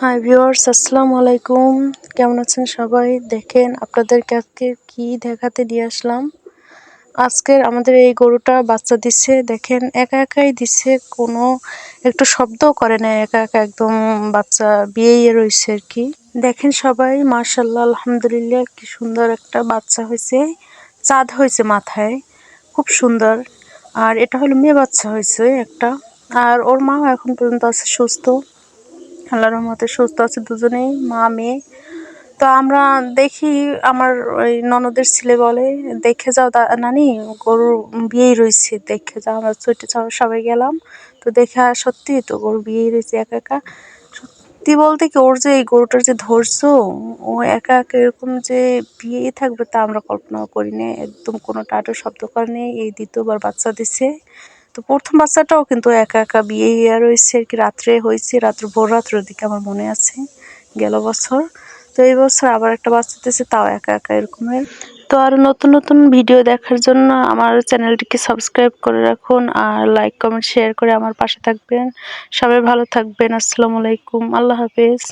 Hi viewers, আসসালামু আলাইকুম। কেমন আছেন সবাই? দেখেন আপনাদেরকে আজকে কি দেখাতে নিয়ে আসলাম। আজকের আমাদের এই গরুটা বাচ্চা দিচ্ছে। দেখেন একা একাই দিচ্ছে, কোনো একটু শব্দও করে না, একা একা একদম বাচ্চা বিয়েই রয়েছে আর কি। দেখেন সবাই, মাশাআল্লাহ, আলহামদুলিল্লাহ, কি সুন্দর একটা বাচ্চা হয়েছে। চাঁদ হয়েছে মাথায়, খুব সুন্দর। আর এটা হলো মেয়ে বাচ্চা হয়েছে একটা। আর ওর মা এখন পর্যন্ত আছে সুস্থ, আল্লাহর রহমতে সুস্থ আছে দুজনেই, মা মেয়ে। তো আমরা দেখি, আমার ওই ননদের ছেলে বলে, দেখে যাও নানি, গরু বিয়েই রয়েছে, দেখে যাও। আমরা ছুটে সবাই গেলাম, তো দেখে সত্যি তো গরু বিয়েই রয়েছে একা একা। সত্যি বলতে কি, ওর যে এই গরুটার যে ধৈর্য, ও একা একা এরকম যে বিয়েই থাকবে তা আমরা কল্পনাও করিনি। একদম কোনো টাটো শব্দ করে নেই। এই দ্বিতীয়বার বাচ্চা দিছে। তো প্রথম বাচ্চাটাও কিন্তু একা একা বিয়ে রয়েছে আর কি, রাত্রে হয়েছে, ভোর রাত্রের দিকে আমার মনে আছে, গেল বছর। তো এই বছর আবার একটা বাচ্চা দিয়েছে, তাও একা একা এরকমের। তো আরো নতুন নতুন ভিডিও দেখার জন্য আমার চ্যানেলটিকে সাবস্ক্রাইব করে রাখুন, আর লাইক কমেন্ট শেয়ার করে আমার পাশে থাকবেন। সবাই ভালো থাকবেন। আসসালামু আলাইকুম, আল্লাহ হাফেজ।